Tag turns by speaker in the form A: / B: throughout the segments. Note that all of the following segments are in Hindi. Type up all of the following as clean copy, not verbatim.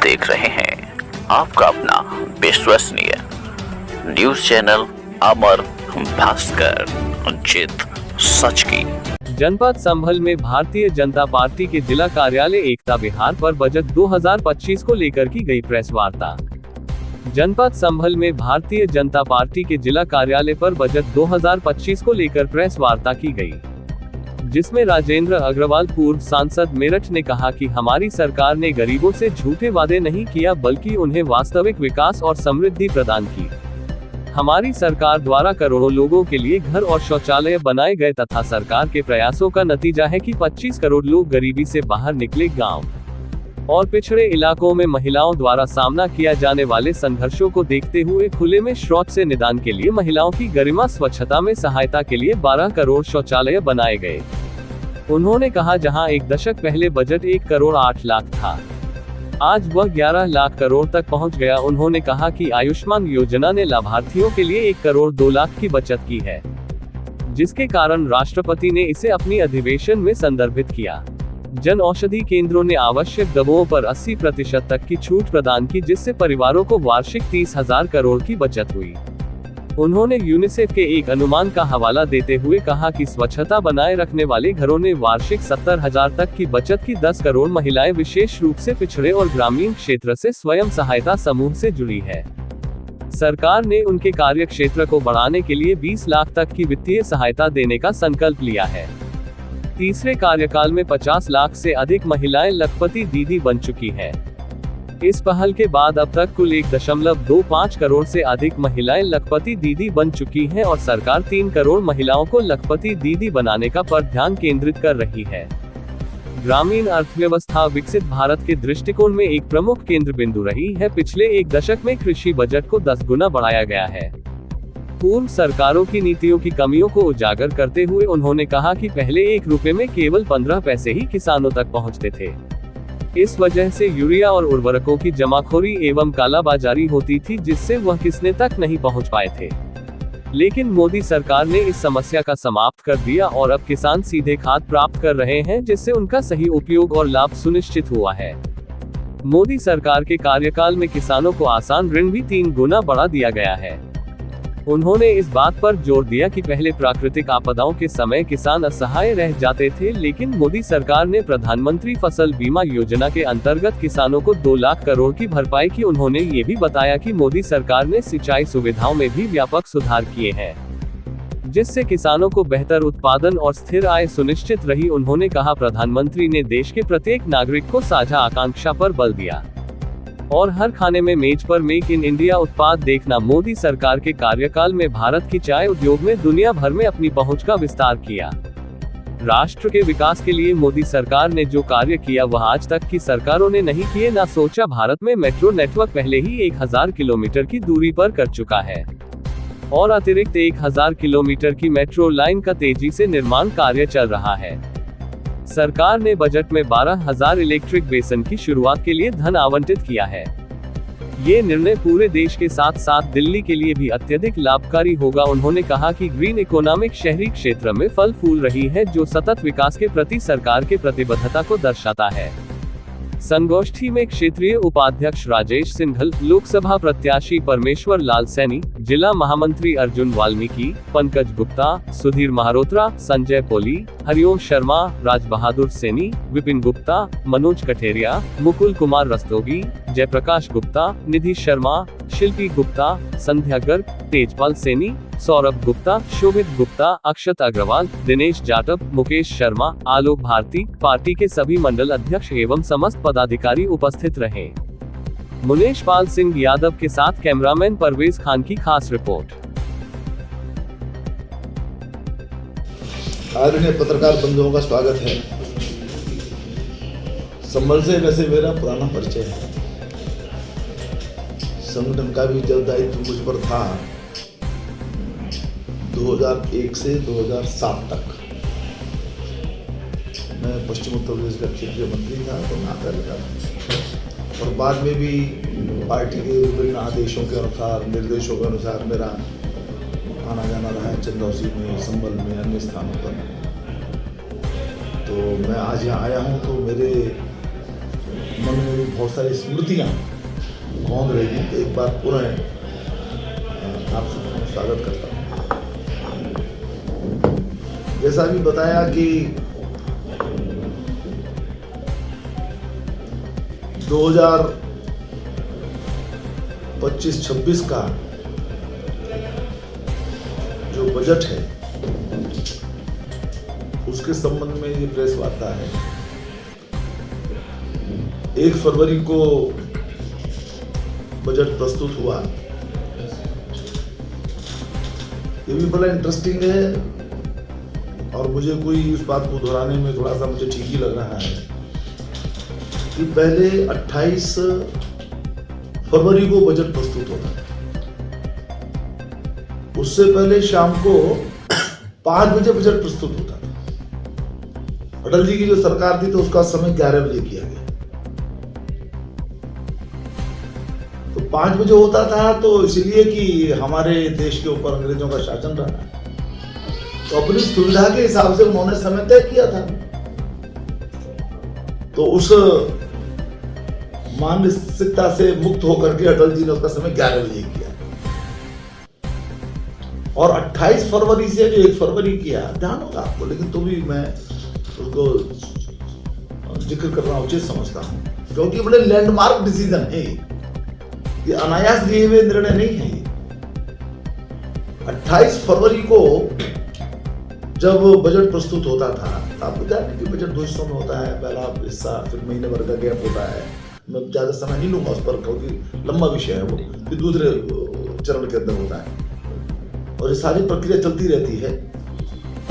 A: देख रहे हैं आपका अपना विश्वसनीय न्यूज चैनल अमर भास्कर, जित सच की।
B: जनपद संभल में भारतीय जनता पार्टी के जिला कार्यालय एकता विहार पर बजट 2025 को लेकर की गई प्रेस वार्ता। जनपद संभल में भारतीय जनता पार्टी के जिला कार्यालय पर बजट 2025 को लेकर प्रेस वार्ता की गई, जिसमें राजेंद्र अग्रवाल पूर्व सांसद मेरठ ने कहा कि हमारी सरकार ने गरीबों से झूठे वादे नहीं किया, बल्कि उन्हें वास्तविक विकास और समृद्धि प्रदान की। हमारी सरकार द्वारा करोड़ों लोगों के लिए घर और शौचालय बनाए गए तथा सरकार के प्रयासों का नतीजा है कि 25 करोड़ लोग गरीबी से बाहर निकले। गांव और पिछड़े इलाकों में महिलाओं द्वारा सामना किया जाने वाले संघर्षों को देखते हुए खुले में शौच से निदान के लिए महिलाओं की गरिमा स्वच्छता में सहायता के लिए 12 करोड़ शौचालय बनाए गए। उन्होंने कहा, जहां एक दशक पहले बजट 1 करोड़ 8 लाख था, आज वह 11 लाख करोड़ तक पहुंच गया। उन्होंने कहा कि आयुष्मान योजना ने लाभार्थियों के लिए 1 करोड़ 2 लाख की बचत की है, जिसके कारण राष्ट्रपति ने इसे अपनी अधिवेशन में संदर्भित किया। जन औषधि केंद्रों ने आवश्यक दवाओं पर 80% तक की छूट प्रदान की, जिससे परिवारों को वार्षिक 30,000 करोड़ की बचत हुई। उन्होंने यूनिसेफ के एक अनुमान का हवाला देते हुए कहा कि स्वच्छता बनाए रखने वाले घरों ने वार्षिक 70,000 तक की बचत की। 10 करोड़ महिलाएं विशेष रूप से पिछड़े और ग्रामीण क्षेत्र से स्वयं सहायता समूह से जुड़ी है। सरकार ने उनके कार्य क्षेत्र को बढ़ाने के लिए 20 लाख तक की वित्तीय सहायता देने का संकल्प लिया है। तीसरे कार्यकाल में 50 लाख से अधिक महिलाएं लखपति दीदी बन चुकी हैं। इस पहल के बाद अब तक कुल 1.25 करोड़ से अधिक महिलाएं लखपति दीदी बन चुकी हैं और सरकार 3 करोड़ महिलाओं को लखपति दीदी बनाने का पर ध्यान केंद्रित कर रही है। ग्रामीण अर्थव्यवस्था विकसित भारत के दृष्टिकोण में एक प्रमुख केंद्र बिंदु रही है। पिछले एक दशक में कृषि बजट को 10 गुना बढ़ाया गया है। पूर्व सरकारों की नीतियों की कमियों को उजागर करते हुए उन्होंने कहा कि पहले 1 रुपए में केवल 15 पैसे ही किसानों तक पहुंचते थे। इस वजह से यूरिया और उर्वरकों की जमाखोरी एवं कालाबाजारी होती थी, जिससे वह किसने तक नहीं पहुंच पाए थे। लेकिन मोदी सरकार ने इस समस्या का समाप्त कर दिया और अब किसान सीधे खाद प्राप्त कर रहे हैं, जिससे उनका सही उपयोग और लाभ सुनिश्चित हुआ है। मोदी सरकार के कार्यकाल में किसानों को आसान ऋण भी 3 गुना बढ़ा दिया गया है। उन्होंने इस बात पर जोर दिया कि पहले प्राकृतिक आपदाओं के समय किसान असहाय रह जाते थे, लेकिन मोदी सरकार ने प्रधानमंत्री फसल बीमा योजना के अंतर्गत किसानों को 2 लाख करोड़ की भरपाई की। उन्होंने ये भी बताया कि मोदी सरकार ने सिंचाई सुविधाओं में भी व्यापक सुधार किए हैं, जिससे किसानों को बेहतर उत्पादन और स्थिर आय सुनिश्चित रही। उन्होंने कहा, प्रधानमंत्री ने देश के प्रत्येक नागरिक को साझा आकांक्षा पर बल दिया और हर खाने में मेज पर मेक इन इंडिया उत्पाद देखना। मोदी सरकार के कार्यकाल में भारत की चाय उद्योग में दुनिया भर में अपनी पहुंच का विस्तार किया। राष्ट्र के विकास के लिए मोदी सरकार ने जो कार्य किया वह आज तक की सरकारों ने नहीं किए ना सोचा। भारत में मेट्रो नेटवर्क पहले ही 1000 किलोमीटर की दूरी पर कर चुका है और अतिरिक्त 1000 किलोमीटर की मेट्रो लाइन का तेजी से निर्माण कार्य चल रहा है। सरकार ने बजट में 12,000 इलेक्ट्रिक बेसन की शुरुआत के लिए धन आवंटित किया है। ये निर्णय पूरे देश के साथ साथ दिल्ली के लिए भी अत्यधिक लाभकारी होगा। उन्होंने कहा कि ग्रीन इकोनॉमिक शहरी क्षेत्र में फल फूल रही है, जो सतत विकास के प्रति सरकार के प्रतिबद्धता को दर्शाता है। संगोष्ठी में क्षेत्रीय उपाध्यक्ष राजेश सिंघल, लोकसभा प्रत्याशी परमेश्वर लाल सैनी, जिला महामंत्री अर्जुन वाल्मीकि, पंकज गुप्ता, सुधीर महारोत्रा, संजय पोली, हरिओम शर्मा, राज बहादुर सैनी, विपिन गुप्ता, मनोज कठेरिया, मुकुल कुमार रस्तोगी, जयप्रकाश गुप्ता, निधि शर्मा, शिल्पी गुप्ता, संध्या गर्ग, तेजपाल सैनी, सौरभ गुप्ता, शोभित गुप्ता, अक्षत अग्रवाल, दिनेश जाटव, मुकेश शर्मा, आलोक भारती, पार्टी के सभी मंडल अध्यक्ष एवं समस्त पदाधिकारी उपस्थित रहे। मुनेश पाल सिंह यादव के साथ कैमरामैन परवेज खान की खास रिपोर्ट।
C: आदरणीय पत्रकार बंधुओं का स्वागत है। संभल से वैसे मेरा पुराना परिचय है। संगठन का भी जब दायित्व मुझ पर था 2001 से 2007 तक। मैं पश्चिम उत्तर प्रदेश का क्षेत्रीय मंत्री था, तो मैं आता रहता था और बाद में भी पार्टी के विभिन्न आदेशों के अनुसार, निर्देशों के अनुसार मेरा आना जाना रहा है चंदौसी में, संभल में, अन्य स्थानों पर। तो मैं आज यहाँ आया हूँ तो मेरे मन में भी बहुत सारी स्मृतियाँ कौन रहेगी। तो एक बार पुनः आपसे स्वागत करता हूँ। जैसा भी बताया कि 2025-26 का जो बजट है उसके संबंध में ये प्रेस वार्ता है। 1 फरवरी को बजट प्रस्तुत हुआ। ये भी बड़ा इंटरेस्टिंग है और मुझे कोई उस बात को दोहराने में थोड़ा सा मुझे ठीक ही लग रहा है कि पहले 28 फरवरी को बजट प्रस्तुत होता था। उससे पहले शाम को 5 बजे बजट प्रस्तुत होता था। अटल जी की जो सरकार थी तो उसका समय 11 बजे किया गया। तो 5 बजे होता था तो इसलिए कि हमारे देश के ऊपर अंग्रेजों का शासन रहा है, तो अपनी सुविधा के हिसाब से उन्होंने समय तय किया था। तो उस मानसिकता से मुक्त होकर के अटल जी ने उसका समय 11 बजे किया और 28 फरवरी से जो 1 फरवरी किया, ध्यान होगा आपको, लेकिन तो भी मैं उसको जिक्र करना उचित समझता हूं क्योंकि बड़े लैंडमार्क डिसीजन है। ये अनायास लिए हुए निर्णय नहीं है। 28 फरवरी को जब बजट प्रस्तुत होता था, आपको जानते हैं कि बजट 2 हिस्सों में होता है। पहला हिस्सा, फिर महीने भर का गैप होता है। मैं ज्यादा समय नहीं लूंगा उस पर क्योंकि लंबा विषय है वो। फिर दूसरे चरण के अंदर होता है और ये सारी प्रक्रिया चलती रहती है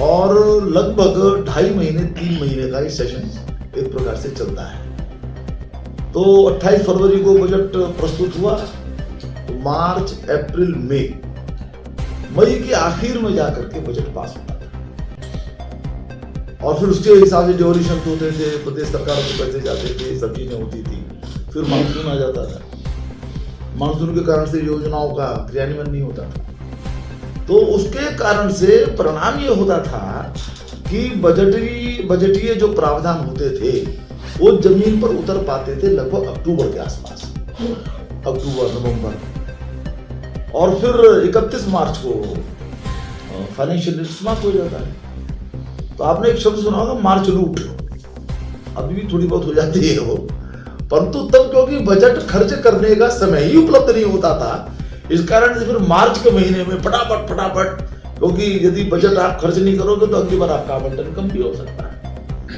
C: और लगभग 2.5 महीने 3 महीने का ये सेशन एक प्रकार से चलता है। तो 28 फरवरी को बजट प्रस्तुत हुआ। तो मार्च, अप्रैल, मई के आखिर में जाकर के बजट पास होता था और फिर उसके हिसाब से डेवोल्यूशन होते थे, प्रदेश सरकारों को पैसे जाते थे, सब चीजें होती थी। फिर मानसून आ जाता था। मानसून के कारण से योजनाओं का क्रियान्वयन नहीं होता था। तो उसके कारण से परिणाम ये होता था कि बजटीय जो प्रावधान होते थे वो जमीन पर उतर पाते थे लगभग अक्टूबर के आसपास, अक्टूबर नवंबर, और फिर 31 मार्च को फाइनेंशियल ईयर समाप्त हो जाता है। तो आपने एक शब्द सुना होगा, मार्च लूट। अभी भी थोड़ी बहुत हो जाती है वो, परंतु तब क्योंकि बजट खर्च करने का समय ही उपलब्ध नहीं होता था, इस कारण से फिर मार्च के महीने में फटाफट, क्योंकि यदि बजट आप खर्च नहीं करोगे तो अगली बार आपका आवंटन कम भी हो सकता है।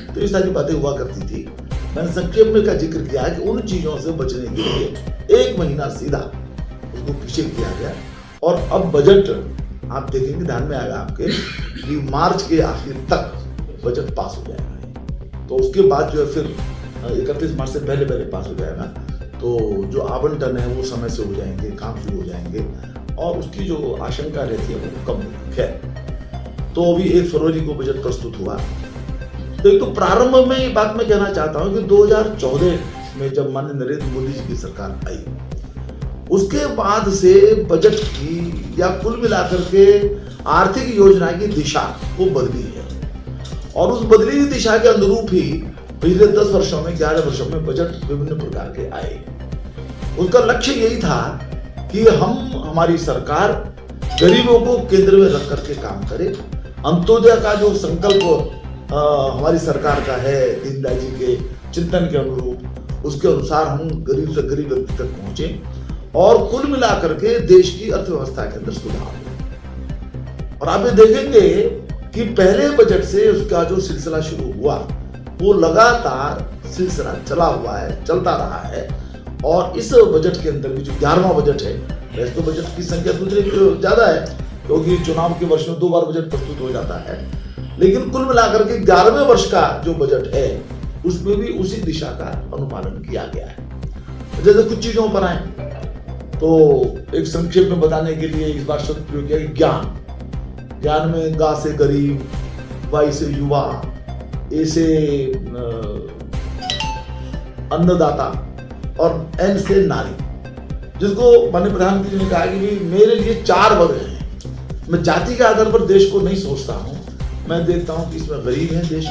C: तो ये सारी बातें हुआ करती थी। मैंने संक्षेप में का जिक्र किया है कि उन चीजों से बचने के लिए 1 महीना सीधा उसको पीछे किया गया और अब बजट आप देखेंगे, ध्यान में आएगा आपके कि मार्च के आखिर तक बजट पास हो जाएगा। तो उसके बाद जो है फिर 31 मार्च से पहले पास हो जाएगा। तो जो आवंटन है वो समय से हो जाएंगे, काम शुरू हो जाएंगे और उसकी जो आशंका रहती है वो कम होगी। खैर, तो अभी 1 फरवरी को बजट प्रस्तुत हुआ। तो एक तो प्रारंभ में ये बात मैं कहना चाहता हूँ कि 2014 में जब माननीय नरेंद्र मोदी जी की सरकार आई, उसके बाद से बजट की या कुल मिलाकर के आर्थिक योजना की दिशा वो बदली है और उस बदली हुई दिशा के अनुरूप ही पिछले 10 वर्षों में 11 वर्षों में बजट विभिन्न प्रकार के आए। उसका लक्ष्य यही था कि हमारी सरकार गरीबों को केंद्र में रख करके काम करे। अंत्योदय का जो संकल्प हमारी सरकार का है, दीनदयाल जी के चिंतन के अनुरूप, उसके अनुसार हम गरीब से गरीब व्यक्ति तक पहुंचे और कुल मिलाकर के देश की अर्थव्यवस्था के अंदर सुधार हो। और आप ये देखेंगे कि पहले बजट से उसका जो सिलसिला शुरू हुआ वो लगातार सिलसिला चला हुआ है, चलता रहा है। और इस बजट के अंदर भी जो 11वां बजट है, वैसे तो बजट की संख्या दूसरे ज्यादा है क्योंकि चुनाव के वर्ष में 2 बार बजट प्रस्तुत हो जाता है, लेकिन कुल मिलाकर के 11वें वर्ष का जो बजट है उसमें भी उसी दिशा का अनुपालन किया गया है। जैसे कुछ चीजों पर आए तो एक संक्षेप में बताने के लिए इस बार शब्द प्रयोग किया ज्ञान में गा से गरीब, वाई से युवा, ए से अन्नदाता और एन से नारी, जिसको माननीय प्रधानमंत्री ने कहा कि मेरे लिए 4 वर्ग हैं। मैं जाति के आधार पर देश को नहीं सोचता हूं, मैं देखता हूं कि इसमें गरीब हैं देश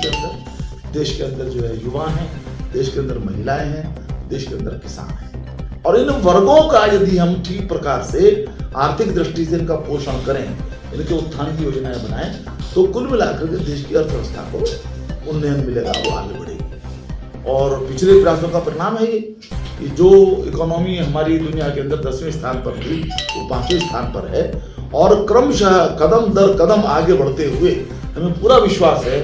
C: के अंदर जो है युवा हैं, देश के अंदर महिलाएं हैं, देश के अंदर किसान है। और इन वर्गों का यदि हम ठीक प्रकार से आर्थिक दृष्टि से इनका पोषण करें, इनके उत्थान की योजनाएं बनाएं, तो कुल मिलाकर के देश की अर्थव्यवस्था को उन्नयन मिलेगा, वो आगे बढ़ेगी। और पिछले प्रयासों का परिणाम है ये कि जो इकोनॉमी हमारी दुनिया के अंदर 10वें स्थान पर थी वो 5वें स्थान पर है। और क्रमशः कदम दर कदम आगे बढ़ते हुए हमें पूरा विश्वास है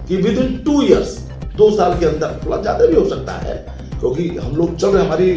C: कि विद इन 2 इयर्स, 2 साल के अंदर, थोड़ा ज्यादा भी हो सकता है क्योंकि हम लोग चल रहे, हमारी